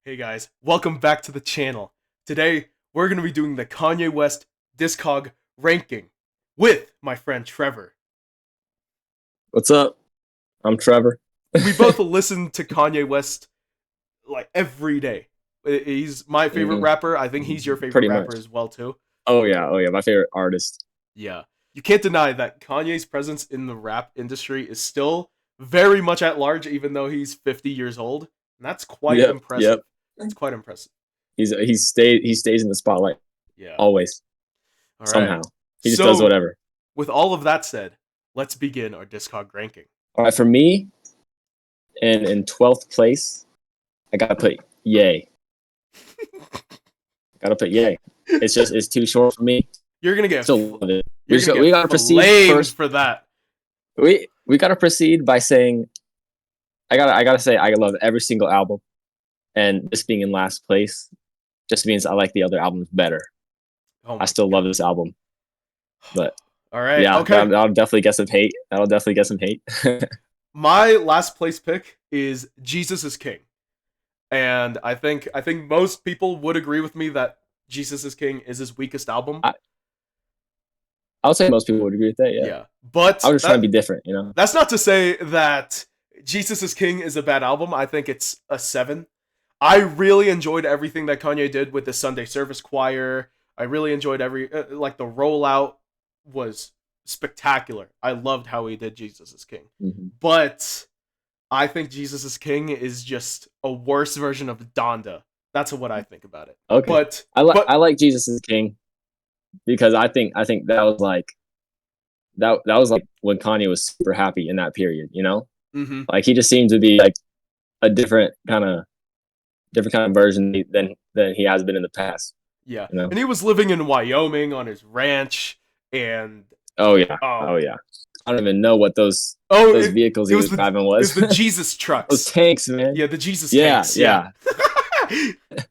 Hey guys, welcome back to the channel. Today, we're going to be doing the Kanye West Discog ranking with my friend Trevor. What's up? I'm Trevor. We both listen to Kanye West like every day. He's my favorite hmm rapper. I think he's your favorite Pretty much. rapper as well too. Oh yeah, my favorite artist. Yeah. You can't deny that Kanye's presence in the rap industry is still very much at large even though he's 50 years old. And that's quite Yep, impressive. yep. That's quite impressive. He stays in the spotlight Yeah. always. All right. Somehow. He just does So, whatever. with all of that said, let's begin our Discog ranking. All right, for me, in 12th place, I gotta put Yay. Gotta put Yay. It's too short for me. You're gonna get Still love it. you're gonna We get gotta proceed flamed first. for that. We gotta proceed by saying I gotta say I love every single album, and this being in last place just means I like the other albums better. Oh I my still love god. this album, but All right. yeah, Okay. that'll definitely get some hate. That'll definitely get some hate. My last place pick is Jesus is King, and I think most people would agree with me that Jesus is King is his weakest album. I, I would say most people would agree with that. Yeah, Yeah, I but was just trying to be different, you know. that's not to say that Jesus is King is a bad album. I think it's a 7. I really enjoyed everything that Kanye did with the Sunday Service Choir. I really enjoyed every like the rollout was spectacular. I loved how he did Jesus is King. hmm But I think Jesus is King is just a worse version of Donda. That's what I think about it. Okay, But but I like Jesus is King because I think that was like that was like when Kanye was super happy in that period, you know. mhm. Like he just seemed to be like a different kind of version than he has been in the past, Yeah. you know. And he was living in Wyoming on his ranch and Oh yeah, oh oh yeah. I don't even know what oh those vehicles it he was was the driving it was was. the Jesus Those trucks. tanks, man. Yeah, the Jesus Yeah, tanks. Yeah. yeah.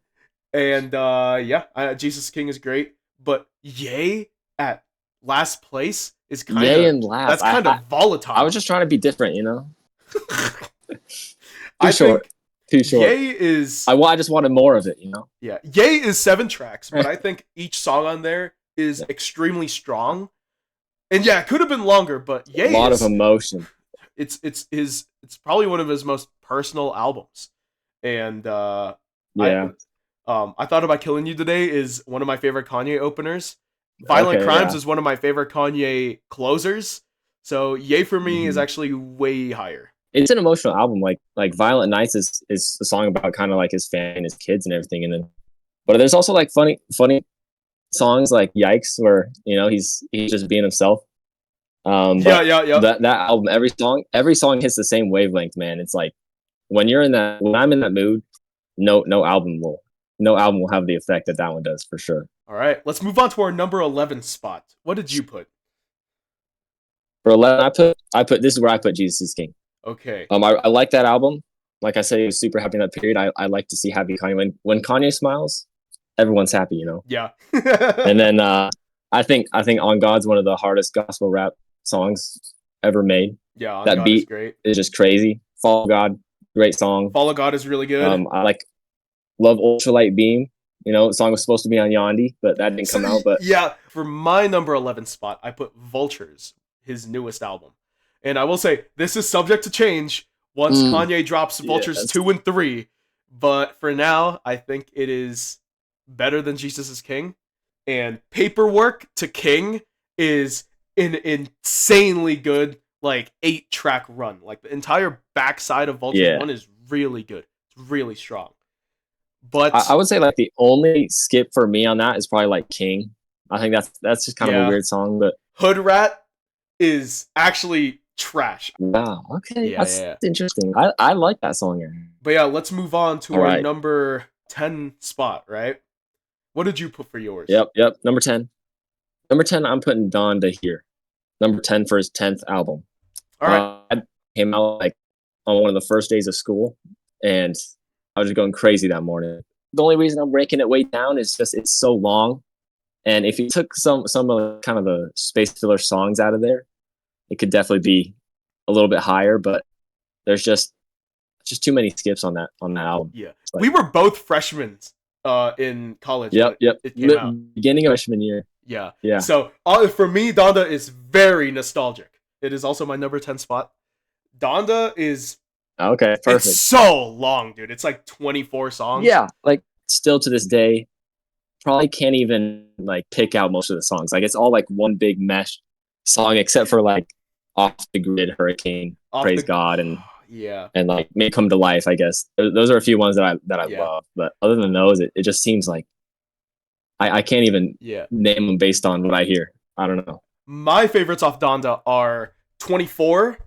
And yeah, Jesus King is great, but Yay at last place is kind Yay of and last. that's kind of I was volatile. just trying to be different, you know. Too I short. think Too short. Yay is I just wanted more of it, you know. yeah, Yay is 7 tracks, but I think each song on there is Yeah. extremely strong. And yeah, it could have been longer, but A Yay lot of is emotion. it's probably one of his most personal albums. And I Yeah. I Thought About Killing You Today is one of my favorite Kanye openers. Violent Okay. Crimes Yeah. is one of my favorite Kanye closers. So Yay for me is hmm actually way higher. It's an emotional album. Like Violent Nights is a song about kind of like his family and his kids and everything. And then, but there's also like funny songs like Yikes, where you know he's just being himself. Yeah, But yeah, yeah. that album, every song hits the same wavelength, man. It's like when I'm in that mood, no album will have the effect that one does for sure. All right, let's move on to our number 11 spot. What did you put? For 11, I put this is where I put Jesus is King. Okay. I like that album. Like I said, he was super happy in that period. I like to see happy Kanye. When Kanye smiles, everyone's happy, you know. Yeah. And then I think On God's one of the hardest gospel rap songs ever made. Yeah, On That God is beat great. is just crazy. Follow God, great song. Follow God is really good. I like love Ultralight Beam. You know, the song was supposed to be on Yandi, but that didn't So, come out. But yeah, for my number 11 spot, I put Vultures, his newest album. And I will say, this is subject to change once mm, Kanye drops Vultures yes, 2 and 3. But for now, I think it is better than Jesus is King. And Paperwork to King is an insanely good, like, 8-track run. Like, the entire backside of Vultures yeah. 1 is really good. It's really strong. I But, would say like the only skip for me on that is probably like King. I think that's just kind of a yeah, weird song, but Hood Rat is actually trash. wow, okay, Yeah, yeah, that's yeah. interesting. I like that song. Yeah. But yeah, let's move on to All our right. number 10 spot, right? What did you put for yours? Yep. Number 10. Number 10, I'm putting Donda here. Number 10 for his 10th album. All right. I came out like on one of the first days of school, and I was just going crazy that morning. The only reason I'm breaking it way down is just it's so long, and if you took some of the, kind of the space filler songs out of there, it could definitely be a little bit higher. But there's just just too many skips on that album. Yeah, It's we like, were both freshmen in college when yep. it came out. Beginning of freshman year. Yeah. Yeah. So for me, Donda is very nostalgic. It is also my number 10 spot. Donda is Okay, it's perfect. so long, dude. It's like 24 songs. Yeah, like still to this day, probably can't even like pick out most of the songs. Like it's all like one big mesh song, except for like Off the Grid, Hurricane, Off Praise the God, yeah. and like May Come to Life. I guess those are a few ones that I Yeah. love. But other than those, it just seems like I can't even Yeah. name them based on what I hear. I don't know. My favorites off Donda are 24.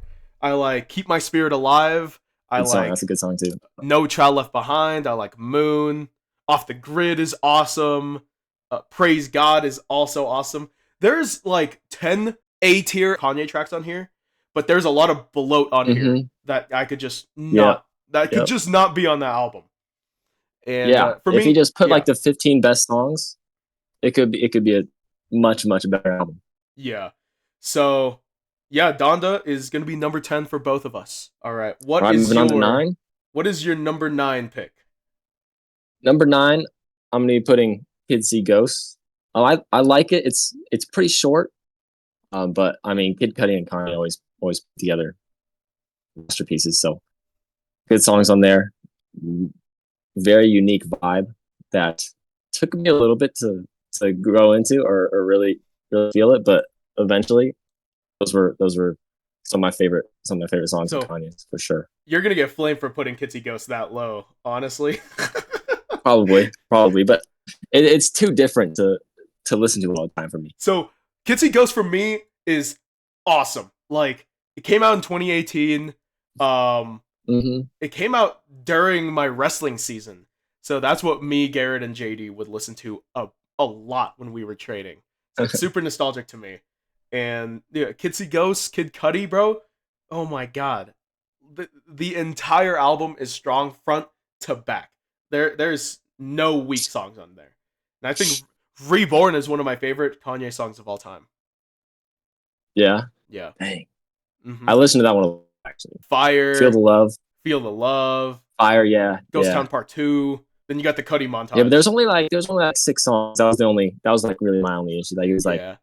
I like Keep My Spirit Alive. I Good song. That's a like good song too. No Child Left Behind. I like Moon. Off the Grid is awesome. Praise God is also awesome. There's like 10 A tier Kanye tracks on here, but there's a lot of bloat on here Mm-hmm. that I could just Yep. not that could Yep. just not be on that album. And Yeah. for If he me, just put yeah, like the 15 best songs, it could be a much better album. yeah. So yeah, Donda is gonna be number 10 for both of us. All right, All right, moving on to 9. what is your number 9 pick? Number 9, I'm gonna be putting Kids See Ghosts. Oh, I like it. It's pretty short, but I mean, Kid Cudi and Kanye always put together masterpieces. So good songs on there. Very unique vibe that took me a little bit to grow into or really feel it, but eventually those were some of my favorite songs of So Kanye's for sure. you're gonna get flamed for putting Kitsy Ghost that low, honestly. Probably, but it's too different to listen to all the time for me. So Kitsy Ghost for me is awesome. Like it came out in 2018. Um, Mm-hmm. it came out during my wrestling season, so that's what me, Garrett, and JD would listen to a lot when we were trading. So it's super nostalgic to me. And yeah, Kitsy Ghost, Kid Cudi, bro. Oh my god, the entire album is strong front to back. There's no weak songs on there, and I think Reborn is one of my favorite Kanye songs of all time. Yeah. Yeah. Dang. Mm-hmm. I listened to that one a lot, actually. Feel the Fire, Love. Feel the Love, Fire, yeah. Ghost Yeah. Town Part 2. Then you got the Cudi Yeah, but montage. there's only like 6 songs. That was like really my only issue. Like it was like, Yeah.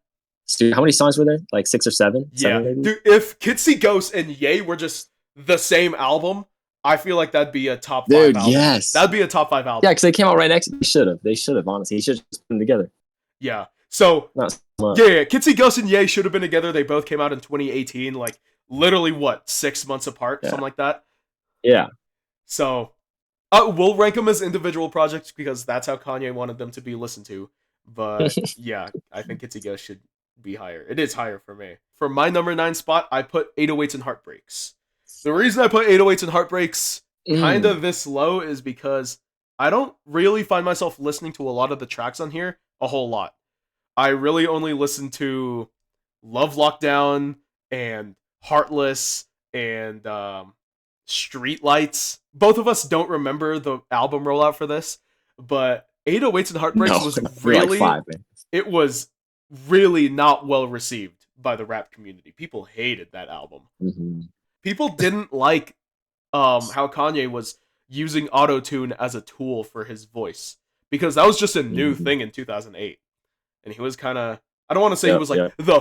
dude, how many songs were there? Like 6 or 7? Yeah. 7 maybe? Dude, if Kitsy Ghost and Ye were just the same album, I feel like that'd be a top 5 Dude, album. yes. That'd be a top 5 Yeah, album. because they came out right next. They should have, honestly. He should have just put them together. Yeah. So, Not so much. yeah, Kitsy Ghost and Ye should have been together. They both came out in 2018, like literally what, 6 months apart, Yeah. something like that. Yeah. So, we'll rank them as individual projects because that's how Kanye wanted them to be listened to. But yeah, I think Kitsy Ghost should be higher. It is higher for me. For my number 9 spot, I put 808s and Heartbreaks. The reason I put 808s and Heartbreaks kind of this low is because I don't really find myself listening to a lot of the tracks on here a whole lot. I really only listen to Love Lockdown and Heartless and Streetlights. Both of us don't remember the album rollout for this, but 808s and Heartbreaks No, was you're like really 5, man. it was really not well received by the rap community. People hated that album. Mm-hmm. People didn't like how Kanye was using auto-tune as a tool for his voice because that was just a new Mm-hmm. thing in 2008. And he was kind of I don't want to say he Yep, was like yep. the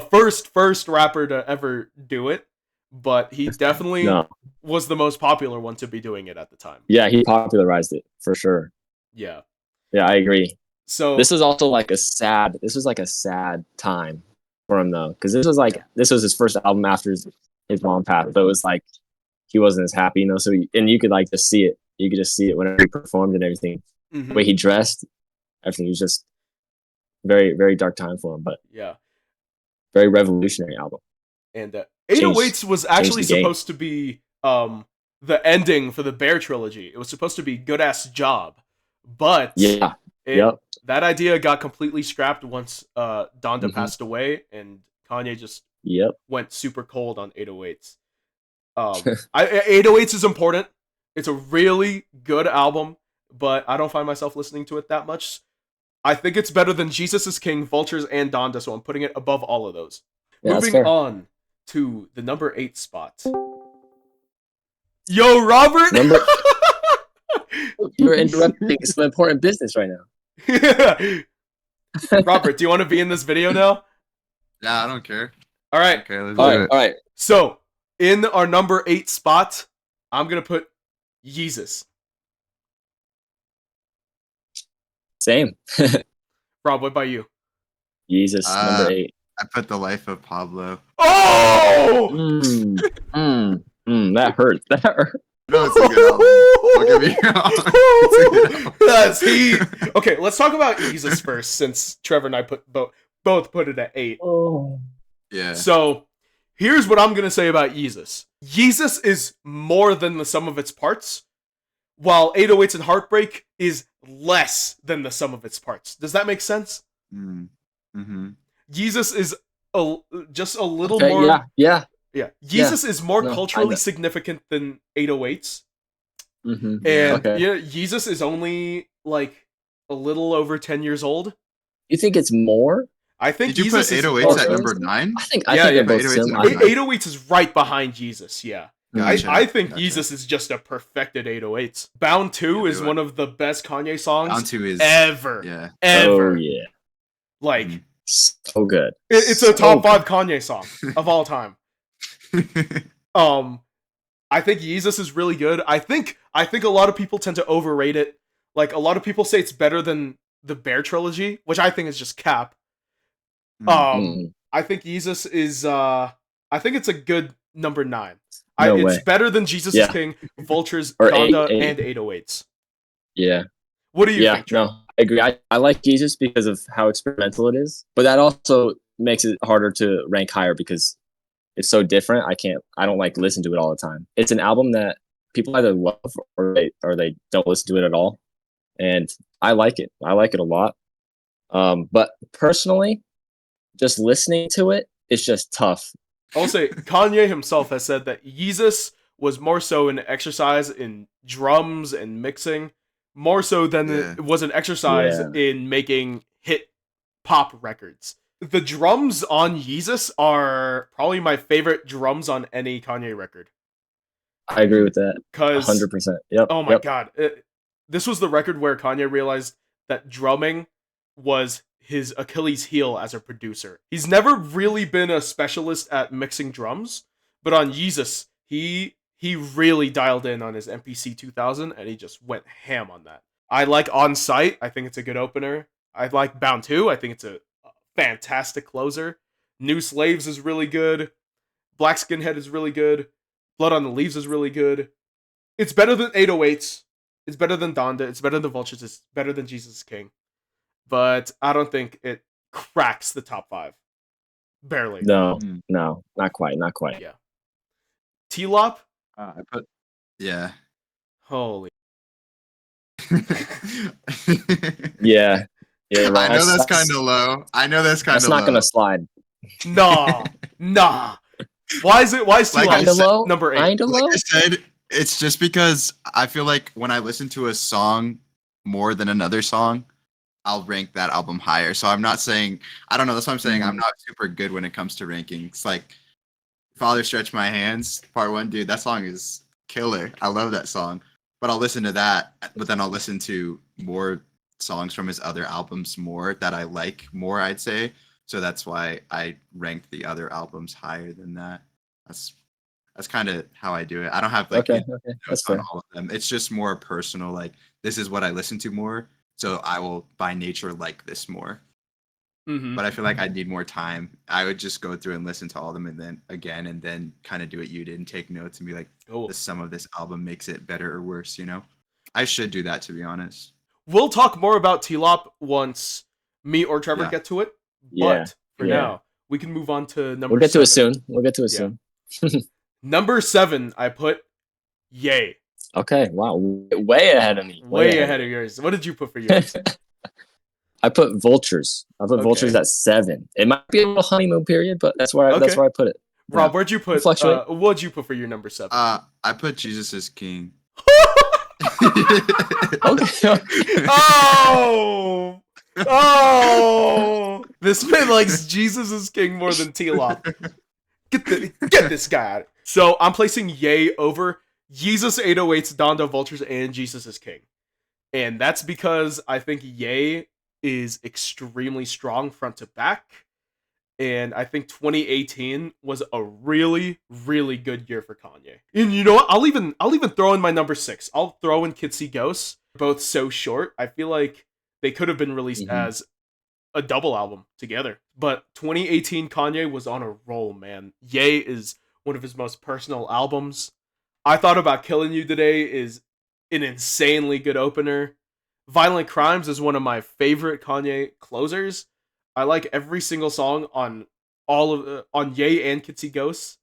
first rapper to ever do it, but he definitely No. was the most popular one to be doing it at the time. Yeah, he popularized it for sure. Yeah. Yeah, I agree. So This was also like this was like a sad time for him though, because this was his first album after his mom passed. So it was like he wasn't as happy, you know. So and you could like just see it. You could just see it whenever he performed and everything. mm-hmm. The way he dressed, everything was just very dark time for him, but yeah. very revolutionary album. And 808s was actually the game. supposed to be the ending for the Bear trilogy. It was supposed to be Good Ass Job, but Yeah. that idea got completely scrapped once Donda Mm-hmm. passed away, and Kanye just Yep. went super cold on 808s. 808s is important. It's a really good album, but I don't find myself listening to it that much. I think it's better than Jesus is King, Vultures, and Donda, so I'm putting it above all of those. Yeah, Moving on to the number 8 spot. Yo, Robert. Number you're interrupting some important business right now. Robert, do you want to be in this video now? Yeah, I don't care. All right. Okay, let's all do right, it. all right. So, in our number 8 spot, I'm gonna put Yeezus. Same. Rob, what about you? Jesus, number 8. I put The Life of Pablo. Oh! That hurts. That hurt. No, it's a good album. Don't get me wrong. It's a good album. That's heat. Okay, let's talk about Yeezus first, since Trevor and I both put it at 8. Oh. Yeah. So, here's what I'm gonna say about Yeezus. Yeezus is more than the sum of its parts, while 808s and Heartbreak is less than the sum of its parts. Does that make sense? Mm-hmm. Yeezus is just a little Okay, more. yeah. Yeezus is more No, culturally significant than 808s. Mm-hmm. And Okay. yeah, Yeezus is only like a little over 10 years old. You think it's more? I think Did you put Yeezus is 808s at Oh, number 9? I think Yeah, they're both 808s similar. and 808s is right behind Yeezus, yeah. Gotcha, I think gotcha. Yeezus is just a perfected 808s. Bound 2 Yeah, is one of the best Kanye songs Down to is ever. yeah. Ever. Oh yeah, Like, Mhm. so good. it's a So top good. 5 Kanye song of all time. I think Yeezus is really good. I think a lot of people tend to overrate it. Like, a lot of people say it's better than the Bear trilogy, which I think is just cap. Mm. I think Yeezus is I think it's a good number 9. No It's way. better than Jesus is Yeah. King, Vultures, Or Donda, 8. and 808s. Yeah. What do you think, Trey? No, I agree. I like Jesus because of how experimental it is, but that also makes it harder to rank higher because it's so different. I don't like listen to it all the time. It's an album that people either love or they don't listen to it at all, and I like it. I like it a lot. But personally, just listening to it, it's just tough. I'll say Kanye himself has said that Yeezus was more so an exercise in drums and mixing, more so than Yeah. it was an exercise in making hit pop records. The drums on Yeezus are probably my favorite drums on any Kanye record. I agree with that. Cause 100%. Yep. oh my god, this was the record where Kanye realized that drumming was his Achilles heel as a producer. He's never really been a specialist at mixing drums, but on Yeezus, he really dialed in on his MPC 2000 and he just went ham on that. I like On Site. I think it's a good opener. I like Bound 2. I think it's a fantastic closer. New Slaves is really good. Black Skinhead is really good. Blood on the Leaves is really good. It's better than 808s. It's better than Donda. It's better than Vultures. It's better than Jesus is King. But I don't think it cracks the top 5. Barely. No, not quite. Yeah. T-Lop? I put yeah. Holy. Yeah. Yeah. I know that's kind of low. That's not gonna slide. Nah. Why is T-Lop Kinda low? number 8? Kinda low? Like I said, it's just because I feel like when I listen to a song more than another song, I'll rank that album higher. So I'm not saying I don't know. That's what I'm saying. I'm not super good when it comes to ranking. It's like Father Stretch My Hands, Part 1, dude. That song is killer. I love that song. But I'll listen to that. But then I'll listen to more songs from his other albums more that I like more, I'd say. So that's why I ranked the other albums higher than that. That's kind of how I do it. I don't have like Okay. notes That's on fair. all of them. It's just more personal. Like this is what I listen to more, so I will by nature like this more. Mm-hmm. But I feel like I need more time. I would just go through and listen to all of them and then kind of do what you did and take notes and be like, the sum of this album makes it better or worse. You know, I should do that to be honest. We'll talk more about T-Lop once me or Trevor get to it. But for now, we can move on to number 7. We'll get to it soon. Number 7, I put Yay. Okay, wow. Way ahead of me. Way ahead of yours. What did you put for yours? I put Vultures. Vultures at 7. It might be a little honeymoon period, but that's where I put it. Rob, what'd you put? Fluctuate. What'd you put for your number 7? I put Jesus is King. Okay. Oh! This man likes Jesus is King more than T-Lop. Get this guy out. So I'm placing Yay over Yeezus 808s, Donda Vultures, and Jesus is King. And that's because I think Ye is extremely strong front to back. And I think 2018 was a really, really good year for Kanye. And you know what? I'll even throw in my number 6. I'll throw in Kitsy Ghosts. Both so short. I feel like they could have been released as a double album together. But 2018 Kanye was on a roll, man. Ye is one of his most personal albums. I Thought About Killing You Today is an insanely good opener. Violent Crimes is one of my favorite Kanye closers. I like every single song on on Ye and Kitsy Ghosts,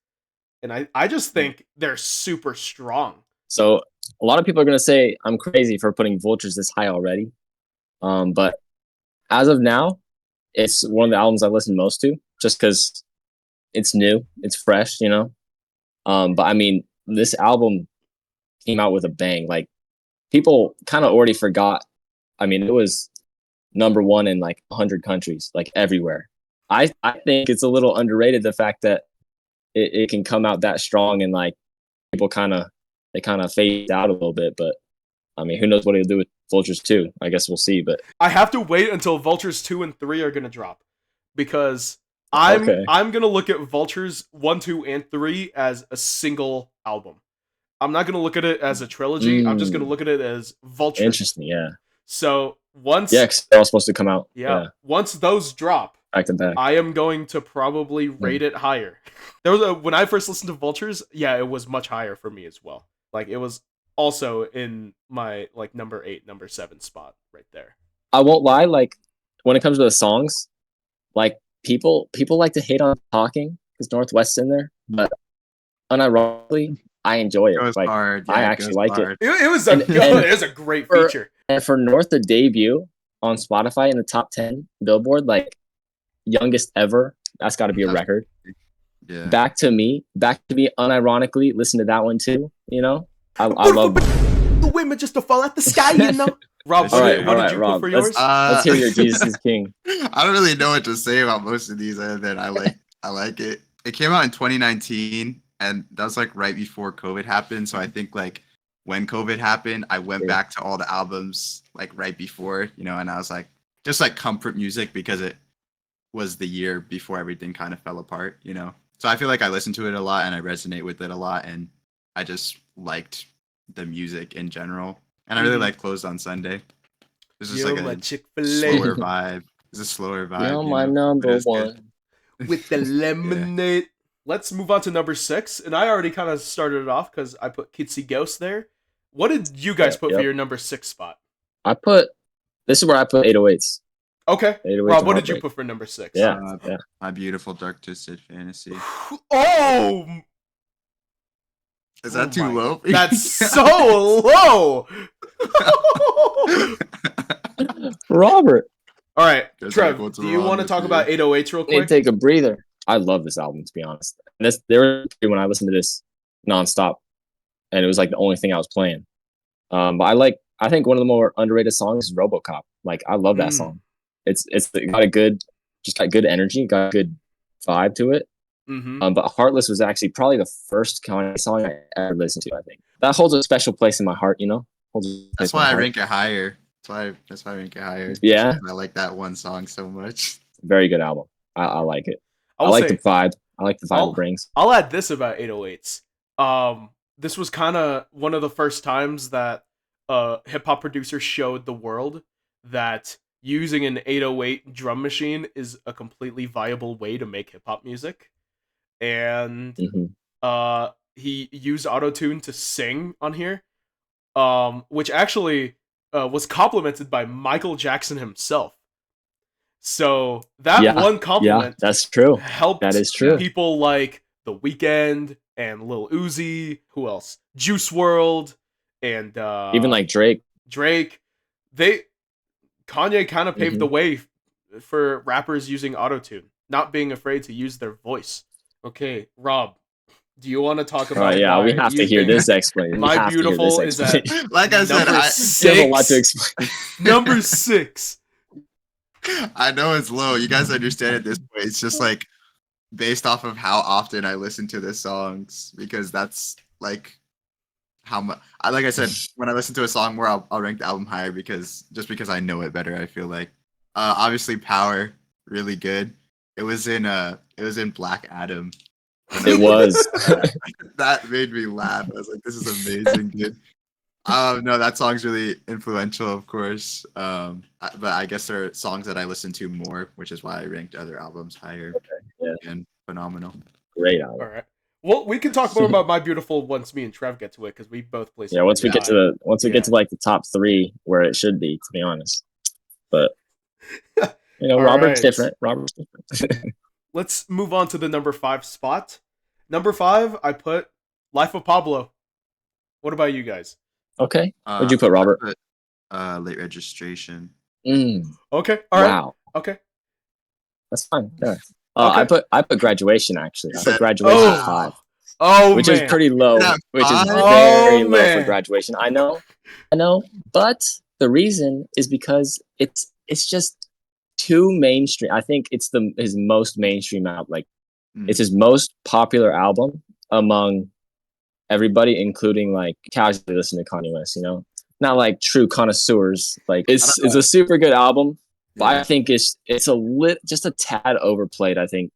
and I just think they're super strong. So a lot of people are gonna say I'm crazy for putting Vultures this high already. But as of now, it's one of the albums I listen most to, just because it's new, it's fresh, you know. But I mean, this album came out with a bang. Like people kind of already forgot. I mean, it was number one in like 100 countries, like everywhere. I think it's a little underrated, the fact that it can come out that strong, and like people kind of fade out a little bit. But I mean, who knows what he'll do with Vultures 2? I guess we'll see. But I have to wait until Vultures 2 and 3 are gonna drop, because okay. I'm gonna look at Vultures 1, 2, and 3 as a single album. I'm not gonna look at it as a trilogy. I'm just gonna look at it as Vultures. Interesting, yeah. So once because they're all supposed to come out. yeah, once those drop, back to back. I am going to probably rate it higher. There was when I first listened to Vultures, yeah, it was much higher for me as well. Like it was also in my like number 8, number 7 spot right there. I won't lie, like when it comes to the songs, like people like to hate on Talking because Northwest's in there, but unironically, I enjoy it. Goes Like hard. Yeah, I it actually goes like hard. It was And- it was a great feature. And for North to debut on Spotify in the top 10 Billboard, like youngest ever, that's got to be a record. Yeah. Back to me, unironically, listen to that one too. You know, I love the women just to fall out the sky, you know. Rob, what did you Rob, put for yours? Let's hear your Jesus is King. I don't really know what to say about most of these other than I like it. It came out in 2019, and that was like right before COVID happened. So I think like when COVID happened, I went back to all the albums like right before, you know, and I was like just like comfort music because it was the year before everything kind of fell apart, you know. So I feel like I listened to it a lot and I resonate with it a lot, and I just liked the music in general. And I really like Closed on Sunday. This is like a slower vibe. It's a slower vibe. You're my number one. With the lemonade. Yeah. Let's move on to number 6. And I already kind of started it off because I put Kitsy Ghost there. What did you guys put for your number 6 spot? This is where I put 808s. Okay. 808s Rob, what did you put for number 6? Yeah. My Beautiful Dark Twisted Fantasy. Oh! Is that too low? That's so low! Robert. All right, Trev, do you want to talk about 808s real quick? Take a breather. I love this album, to be honest. And there were when I listened to this nonstop, and it was like the only thing I was playing. But I think one of the more underrated songs is RoboCop. Like I love that song. It's got good energy, got a good vibe to it. But Heartless was actually probably the first Kanye song I ever listened to. I think that holds a special place in my heart. You know, that's why I rank it higher. That's why I rank it higher. Yeah, I like that one song so much. Very good album. I like it. I like the vibe. I like the vibe it brings. I'll add this about 808s. This was kind of one of the first times that hip hop producer showed the world that using an 808 drum machine is a completely viable way to make hip hop music. And he used autotune to sing on here, which actually was complimented by Michael Jackson himself. So that one compliment, that's true. Helped that is true. People like The Weeknd and Lil Uzi, who else? Juice WRLD, and even like Drake. Kanye kind of paved the way for rappers using autotune, not being afraid to use their voice. Okay, Rob, do you want to talk about? We have to hear this explanation. My Beautiful is at like I said, I have a lot to explain. Number 6. I know it's low. You guys understand at this point. It's just like based off of how often I listen to the songs, because that's like how much. Like I said, when I listen to a song more, I'll rank the album higher because I know it better. I feel like, obviously, Power really good. It was in Black Adam. It was. That made me laugh. I was like, this is amazing, dude. No, that song's really influential, of course. But I guess there are songs that I listen to more, which is why I ranked other albums higher. Yeah. And phenomenal. Great All album. right. Well, we can talk more about My Beautiful once me and Trev get to it because we both play. Yeah, once we get to like the top 3 where it should be, to be honest. But Robert's different. Let's move on to the number 5 spot. Number 5, I put Life of Pablo. What about you guys? Okay. What'd you put, Robert? I put, Late Registration. Okay. All right. Wow. Okay. That's fine. Yeah. Okay. I put Graduation, actually. I put Graduation at 5. Which is pretty low. Which is very low for Graduation. I know. But the reason is because it's just too mainstream. I think it's his most mainstream album. Like, it's his most popular album among everybody, including like casually listening to Kanye West. Not like true connoisseurs. Like, it's a super good album, but I think it's just a tad overplayed. I think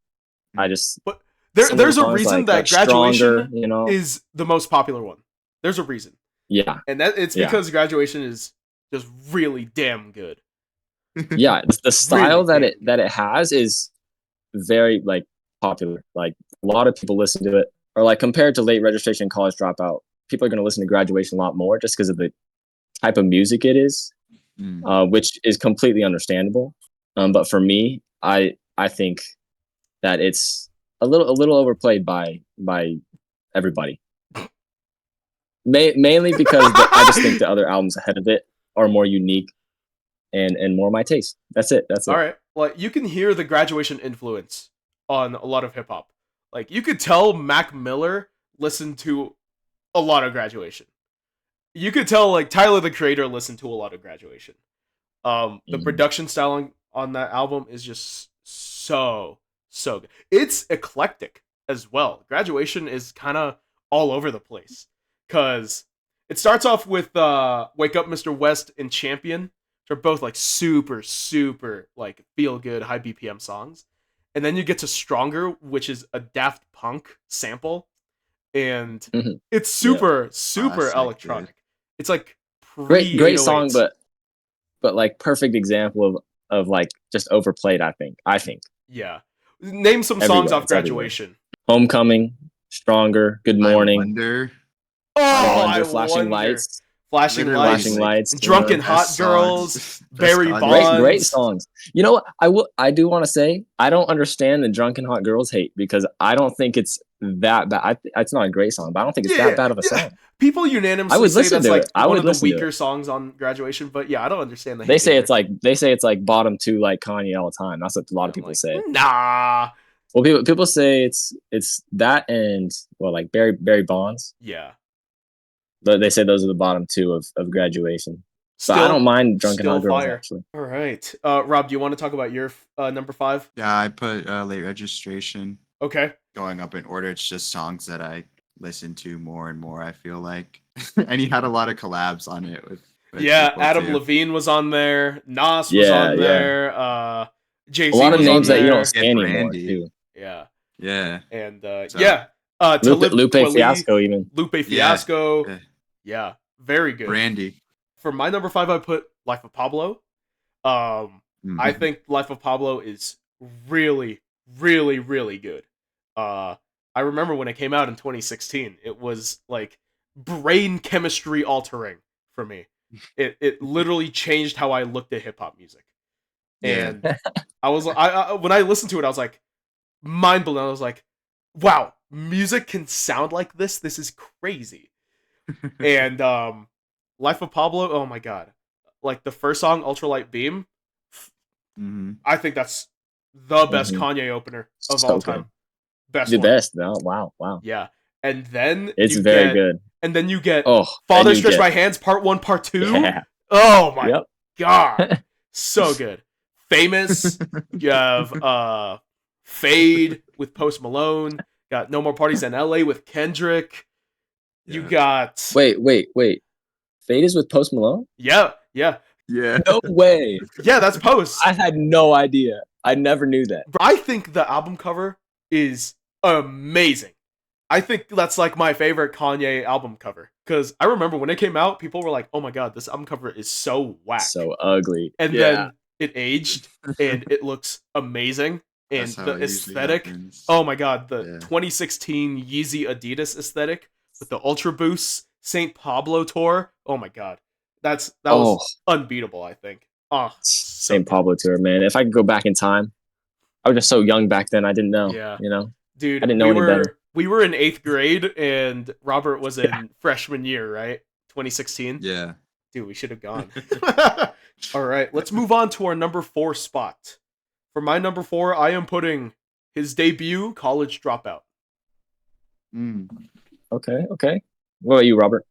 But there's a reason like, that Graduation Stronger, is the most popular one. There's a reason. Yeah, and it's because Graduation is just really damn good. Yeah, the style really that it has is very like popular. Like, a lot of people listen to it, or like compared to Late Registration and College Dropout, people are going to listen to Graduation a lot more just because of the type of music it is, which is completely understandable. But for me, I think that it's a little overplayed by everybody. Mainly because I just think the other albums ahead of it are more unique and more my taste. That's it. All right. Well, you can hear the Graduation influence on a lot of hip hop. Like, you could tell Mac Miller listened to a lot of Graduation. You could tell like Tyler the Creator listened to a lot of Graduation. The production style on that album is just so good. It's eclectic as well. Graduation is kind of all over the place because it starts off with Wake Up Mr. West and Champion. They're both like super like feel good high BPM songs. And then you get to Stronger, which is a Daft Punk sample, and it's super electronic. Dude. It's like great song, but like perfect example of like just overplayed. I think. Yeah. Name some songs off Graduation. Homecoming, Stronger, Good Morning. I Wonder. Flashing Lights. Flashing Lights, Drunken Hot Girls, Barry Bonds. Great songs. You know what? I do want to say, I don't understand the Drunken Hot Girls hate because I don't think it's that bad. It's not a great song, but I don't think it's that bad of a song. People unanimously say that's like one of the weaker songs on Graduation, but yeah, I don't understand the hate. They say it's like bottom 2 like Kanye all the time. That's what a lot of people say. Nah. Well, people say it's that and like Barry Bonds. Yeah. But they say those are the bottom 2 of Graduation. But I don't mind Drunken Hot Girls, actually. All right. Rob, do you want to talk about your number 5? Yeah, I put Late Registration. Okay. Going up in order, it's just songs that I listen to more and more, I feel like. And he had a lot of collabs on it. With Adam Levine was on there. Nas was on there. Jay-Z a lot of was names on that there. you don't see anymore, too. Yeah. Yeah. And, Lupe Fiasco, even. Lupe Fiasco. Yeah, very good. Brandy. For my number 5, I put Life of Pablo. I think Life of Pablo is really good. I remember when it came out in 2016, it was like brain chemistry altering for me. It literally changed how I looked at hip hop music. And I was when I listened to it, I was like mind blown. I was like, wow, music can sound like this. This is crazy. And Life of Pablo, oh my god. Like the first song, Ultralight Beam, I think that's the best Kanye opener of all time. Best. No, wow. Yeah. And then it's very good. And then you get Father Stretch My Hands Part 1, Part 2. Yeah. Oh my god. So good. Famous. You have Fade with Post Malone. Got No More Parties in LA with Kendrick. You Yeah. got Wait. Fade is with Post Malone? yeah. Yeah. No way. Yeah, that's Post. I had no idea. I never knew that. I think the album cover is amazing. I think that's like my favorite Kanye album cover because I remember when it came out, people were like, "Oh my god, this album cover is so whack," So ugly. and Yeah. then it aged and it looks amazing. And That's how the it usually aesthetic, happens. oh my god, the Yeah. 2016 Yeezy Adidas aesthetic with the Ultra Boost St. Pablo tour. Oh my god, that Oh, was unbeatable. I think. Oh, so St. Pablo tour, man. If I could go back in time, I was just so young back then. I didn't know. yeah. You know, I Dude, didn't know any better. we were in 8th grade and Robert was in freshman year, right? 2016. Yeah. Dude, we should have gone. All right, let's move on to our number 4 spot. For my number 4, I am putting his debut, College Dropout. Mm. Okay. What about you, Robert?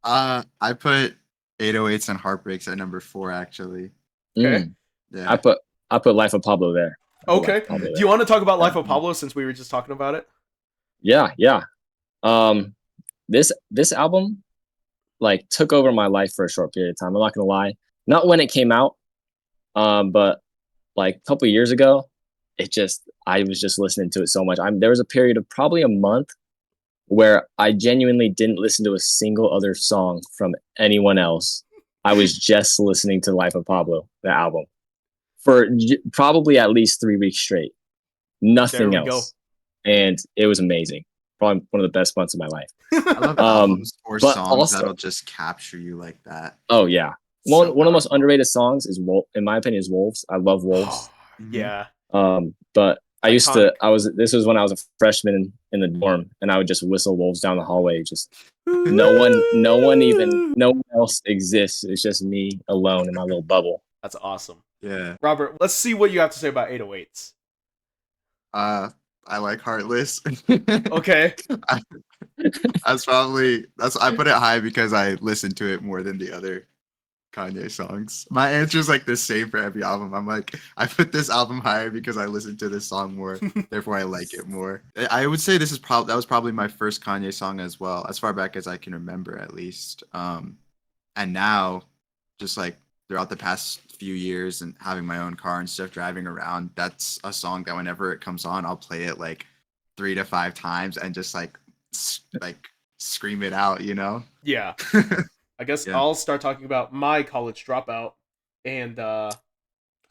I put 808s and Heartbreaks at number 4 actually. Okay. Yeah. I put Life of Pablo there. Okay. Pablo Do there. you want to talk about Life of Pablo since we were just talking about it? Yeah. This album like took over my life for a short period of time. I'm not gonna lie. Not when it came out, but like a couple of years ago, I was just listening to it so much. There was a period of probably a month where I genuinely didn't listen to a single other song from anyone else. I was just listening to Life of Pablo, the album, for probably at least 3 weeks straight. Nothing There we else. And it was amazing. Probably one of the best months of my life. I love albums or but songs also- that'll just capture you like that. Oh yeah. One of the most underrated songs is in my opinion is Wolves. I love Wolves. Yeah. But Iconic. this was when I was a freshman in the dorm and I would just whistle Wolves down the hallway. Just no one else exists. It's just me alone in my little bubble. That's awesome. Yeah. Robert, let's see what you have to say about 808s. I like Heartless. Okay. I put it high because I listened to it more than the other Kanye songs. My answer is like the same for every album. I'm like, I put this album higher because I listened to this song more, therefore I like it more. I would say that was probably my first Kanye song as well, as far back as I can remember at least. And now, just like throughout the past few years and having my own car and stuff driving around, that's a song that whenever it comes on, I'll play it like 3 to 5 times and just like scream it out, you know? Yeah. I guess I'll start talking about my College Dropout. And I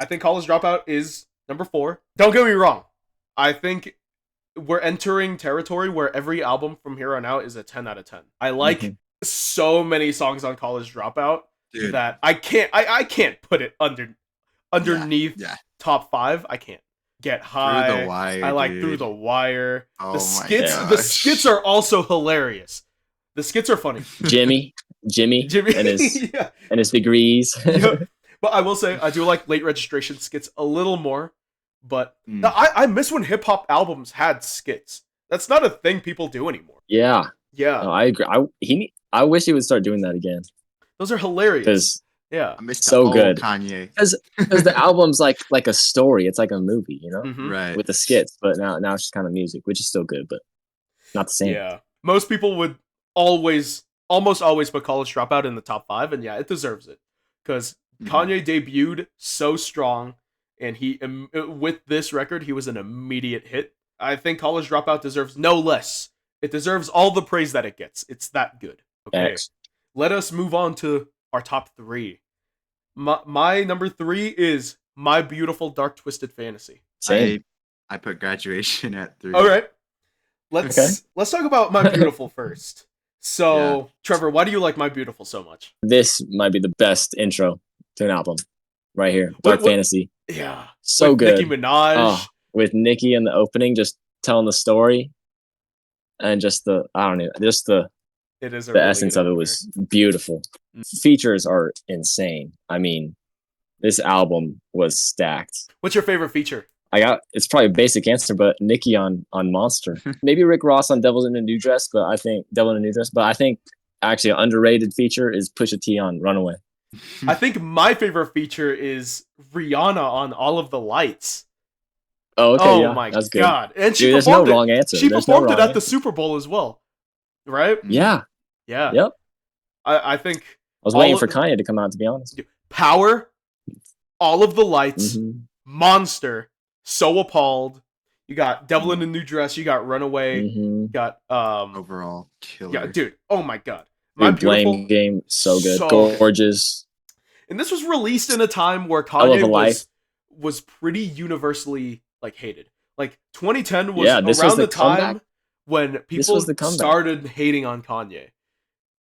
think College Dropout is number 4. Don't get me wrong. I think we're entering territory where every album from here on out is a 10 out of 10. I like so many songs on College Dropout. Dude. That I can't put it underneath top 5. I can't. Get High. Through the Wire. I like Through the Wire. Oh the skits. My the skits are also hilarious. The skits are funny. Jimmy, and his degrees. Yeah. But I will say I do like Late Registration skits a little more. But I miss when hip hop albums had skits. That's not a thing people do anymore. Yeah. Yeah. No, I agree. I wish he would start doing that again. Those are hilarious. Yeah, I missed so good. Kanye. Because the album's like a story. It's like a movie, you know, right? With the skits. But now it's just kind of music, which is still good, but not the same. Yeah, most people would almost always put College Dropout in the top 5, and yeah, it deserves it because Kanye debuted so strong, and he with this record he was an immediate hit. I think College Dropout deserves no less. It deserves all the praise that it gets. It's that good. Okay. X. Let us move on to our top 3. My number 3 is My Beautiful Dark Twisted Fantasy. Same. I put Graduation at 3. All right. Let's talk about My Beautiful first. So, Trevor, why do you like My Beautiful so much? This might be the best intro to an album right here. Dark Fantasy. Yeah. So with good. Nicki Minaj. With Nicki in the opening, just telling the story. And just the it is the essence of it was beautiful. Features are insane. I mean, this album was stacked. What's your favorite feature? It's probably a basic answer, but Nicki on Monster. Maybe Rick Ross on Devil in a New Dress, but I think actually an underrated feature is Pusha T on Runaway. I think my favorite feature is Rihanna on All of the Lights. Oh, okay. Oh yeah, my that's good. god! And Dude, there's no wrong answer. She performed it at the Super Bowl as well. right? Yeah. Yeah. Yep. I think I was all waiting of- for Kanye to come out, to be honest. Power, All of the Lights, Mm-hmm. Monster, So Appalled. You got Devil in a New Dress. You got Runaway. Mm-hmm. You got Overall killer. yeah, dude. Oh my god, My Dude, Beautiful, Blame Game, so good. so good. Gorgeous. And this was released in a time where I Love Kanye a Life. was pretty universally like hated. Like 2010 was Yeah, this was around the the time comeback. when This people was the comeback. started hating on Kanye.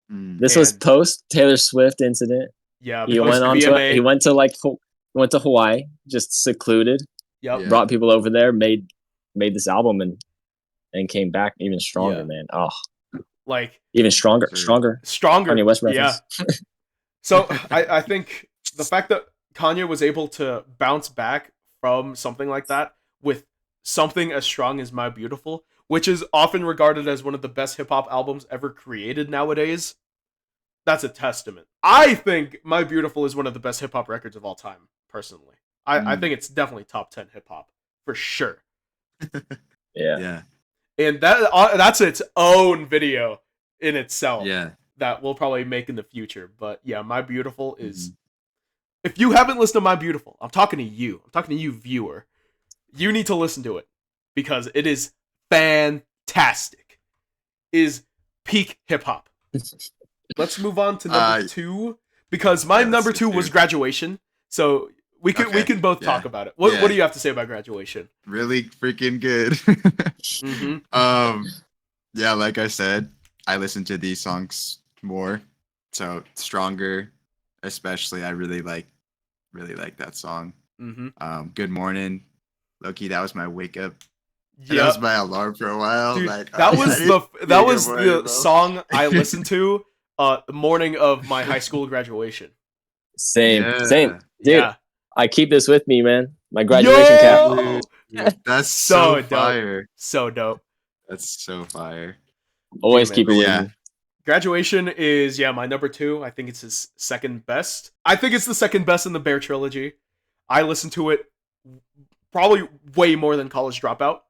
This was And- post Taylor Swift incident. Yeah, He post went on VMA. to he went to Hawaii, just secluded. Yep. Yeah. Brought people over there, made this album, and came back even stronger, Yeah. man. Oh, Like even stronger. Sure. stronger. Kanye West reference. Yeah. So I think the fact that Kanye was able to bounce back from something like that with something as strong as My Beautiful, which is often regarded as one of the best hip hop albums ever created nowadays, that's a testament. I think My Beautiful is one of the best hip hop records of all time, personally. I think it's definitely top 10 hip hop for sure. Yeah. Yeah. And that's its own video in itself. Yeah. That we'll probably make in the future. But yeah, My Beautiful is... Mhm. If you haven't listened to My Beautiful, I'm talking to you. I'm talking to you, viewer. You need to listen to it. Because it is fantastic. It is peak hip-hop. Let's move on to number 2. Because my number 2 was Graduation. So we can both talk about it. What do you have to say about Graduation? Really freaking good. Mm-hmm. Yeah, like I said, I listen to these songs more. So Stronger, especially, I really like that song. Mm-hmm. Good Morning, Loki. That was my wake up. Yeah, that was my alarm for a while. Dude, like that was the bro. song I listened to the morning of my high school graduation. Same. Dude, Yeah. I keep this with me, man. My graduation cap. Dude, that's So so dope. fire. So dope. That's so fire. Always Dude, keep it with Yeah. me. Graduation is my number 2. I think it's his second best. I think it's the second best in the Bear trilogy. I listen to it probably way more than College Dropout.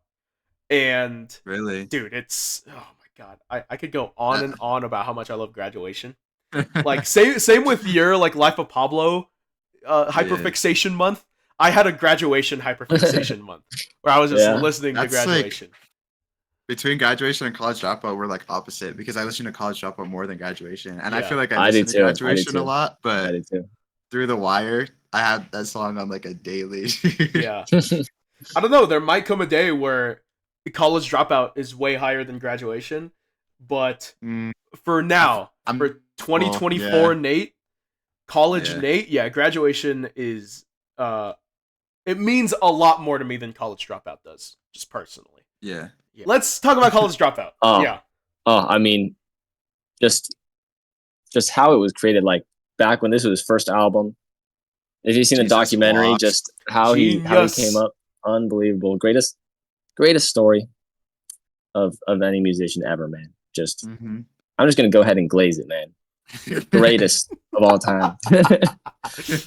And Really? dude, it's oh my god. I could go on and on about how much I love Graduation. Like same with your like Life of Pablo hyperfixation month. I had a Graduation hyperfixation month where I was just listening to That's like- Graduation. Between Graduation and College Dropout, we're like opposite because I listen to College Dropout more than Graduation, and I Yeah. feel like I I do listen to too. I do Graduation a too. lot. I But did too. Through the Wire, I have that song on like a daily. Yeah. I don't know. There might come a day where College Dropout is way higher than Graduation, but Mm, for now, I'm- for 2024 well, yeah. Nate, College Yeah. Nate, Graduation is it means a lot more to me than College Dropout does, just personally. yeah. Let's talk about College Dropout. Oh. Yeah. I mean, just how it was created, like back when this was his first album. If you've seen the Jesus documentary, walks. just how he Genius. came up, unbelievable. Greatest story of any musician ever, man. Just Mhm. I'm just gonna go ahead and glaze it, man. Greatest of all time.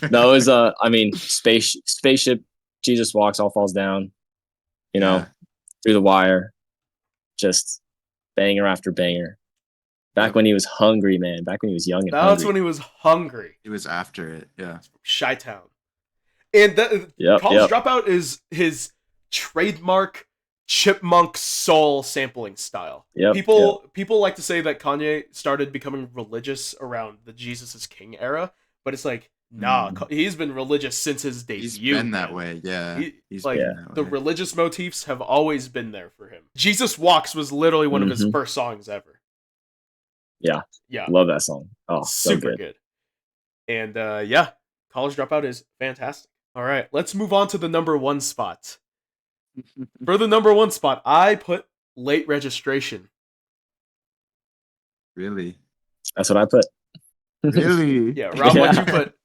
No, it was I mean, spaceship, Jesus Walks, All Falls Down, you know, Yeah. Through the Wire, just banger after banger. Back when he was hungry, man. Back when he was young and That's hungry. when he was hungry. He was after it. Yeah. Chi-Town. And that Yep, College yep. Dropout is his trademark chipmunk soul sampling style. Yep, People like to say that Kanye started becoming religious around the Jesus is King era, but it's like, nah, he's been religious since his debut. He's been that man. way. Yeah. He's like been that the way. religious motifs have always been there for him. Jesus Walks was literally one of his first songs ever. Yeah. Yeah. Love that song. Oh, so Super good. And College Dropout is fantastic. All right, let's move on to the number 1 spot. For the number 1 spot, I put Late Registration. Really? That's what I put. Really? Yeah, Rob, what'd you put?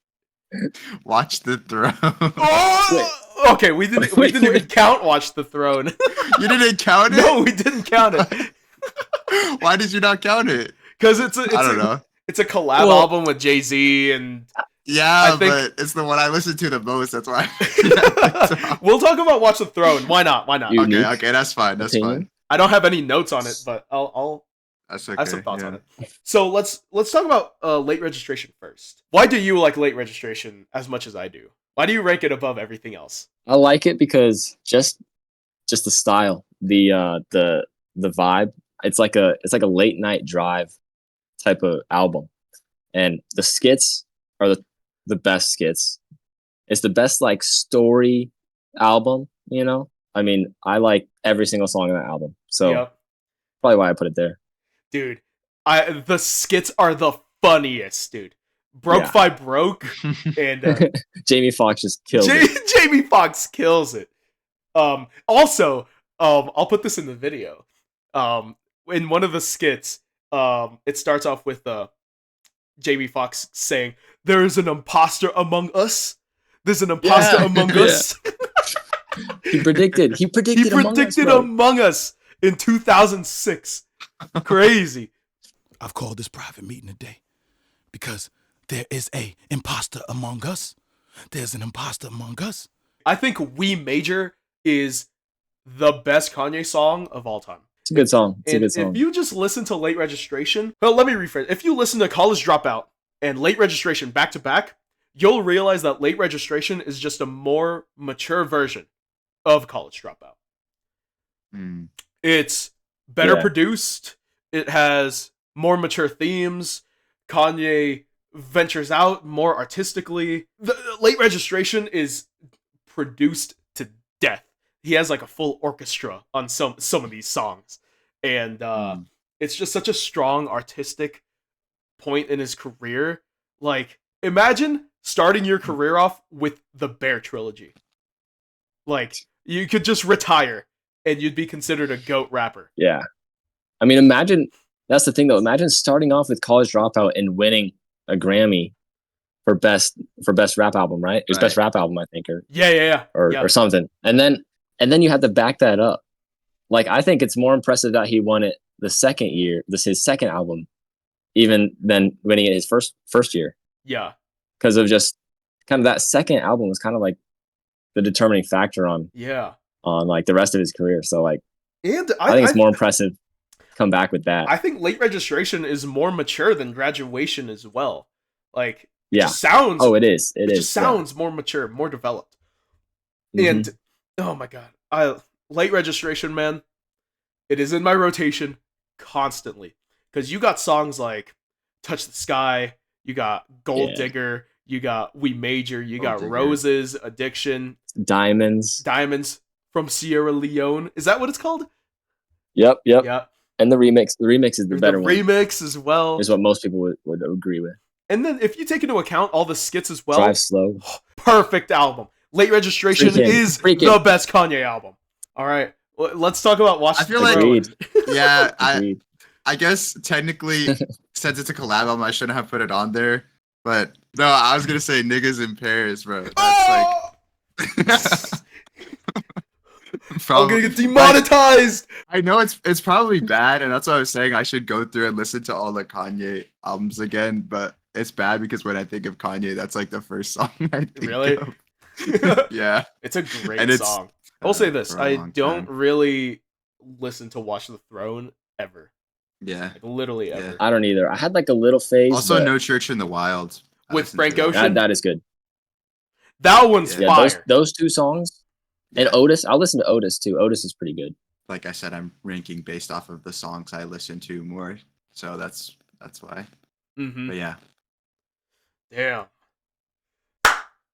Watch the Throne. Oh! Okay, we didn't even count Watch the Throne. You didn't count it? No, we didn't count it. Why did you not count it? Because I don't know. It's a collab album with Jay-Z and Yeah, I think- but it's the one I listen to the most. That's why. we'll talk about Watch the Throne. Why not? You- Okay, that's fine. That's Opinion? fine. I don't have any notes on it, but I'll That's I have some okay. thoughts Yeah. on it. So let's talk about Late Registration first. Why do you like Late Registration as much as I do? Why do you rank it above everything else? I like it because just the style, the vibe. It's like a late night drive type of album, and the skits are the best skits. It's the best like story album. I mean, I like every single song on that album, so Yep, probably why I put it there. dude. The skits are the funniest, dude. Broke Yeah, Fi Broke and Jamie Foxx just kills it. Jamie Foxx kills it. Also, I'll put this in the video. In one of the skits, it starts off with Jamie Foxx saying, "There is an imposter among us. There's an imposter Yeah, among yeah. us." He predicted. He He predicted. predicted Among Us in 2006. Crazy. I've called this private meeting today because there is a imposter among us. There's an imposter among us. I think We Major is the best Kanye song of all time. It's a good song. It's a And good song. if you just listen to Late Registration, well, let me rephrase. If you listen to College Dropout and Late Registration back to back, you'll realize that Late Registration is just a more mature version of College Dropout. Mm. It's better Yeah. produced. It has more mature themes. Kanye ventures out more artistically. The Late Registration is produced to death. He has like a full orchestra on some of these songs, and it's just such a strong artistic point in his career. Like, imagine starting your career off with the Bear trilogy. Like, you could just retire and you'd be considered a GOAT rapper. Yeah. I mean, imagine that's the thing though. Imagine starting off with College Dropout and winning a Grammy for best rap album, right? It was best Right. rap album, I think, or Yeah. or something. And then you have to back that up. Like, I think it's more impressive that he won it the second year, his second album, even than winning it his first year, Yeah. because of just kind of that second album was kind of like the determining factor on Yeah. like the rest of his career. So like, And I think it's more impressive to come back with that. I think Late Registration is more mature than Graduation as well. Like, it Yeah. just sounds. Oh, it is. It just sounds more mature, more developed. Yeah. And oh my god, Late Registration, man, it is in my rotation constantly because you got songs like "Touch the Sky," you got "Gold Yeah. Digger," you got "We Major," you Gold got Digger. "Roses," "Addiction," Diamonds. "Diamonds" from Sierra Leone. Is that what it's called? Yep. Yeah. And the remix is the There's better the one. remix as well. Is what most people would agree with. And then if you take into account all the skits as well, Drive slow. perfect album. Late Registration is Freaking. the best Kanye album. All right, let's talk about Watch I the feel like- Throne. Agreed. Yeah, Agreed. I guess technically, since it's a collab album, I shouldn't have put it on there. But no, I was gonna say "Niggas in Paris," bro. That's Oh! like I'm probably. gonna get demonetized. I know it's probably bad, and that's why I was saying I should go through and listen to all the Kanye albums again. But it's bad because when I think of Kanye, that's like the first song I think Really? of. Yeah. It's a great And it's, song. I'll say this: for a I long don't time. really listen to Watch the Throne ever, Yeah. like literally Yeah. ever. I don't either. I had like a little phase. Also, but No Church in the Wild. I With listened to Frank that. Ocean? that is good. That one's Yeah, Yeah, fire. those two songs and Yeah. Otis. I'll listen to Otis too. Otis is pretty good. Like I said, I'm ranking based off of the songs I listen to more. So that's why. Mm-hmm. But yeah. Damn.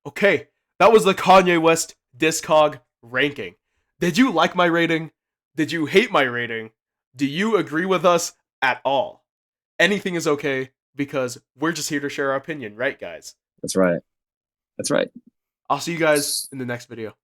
Okay, that was the Kanye West Discog ranking. Did you like my rating? Did you hate my rating? Do you agree with us at all? Anything is okay because we're just here to share our opinion, right, guys? That's right. That's right. I'll see you guys in the next video.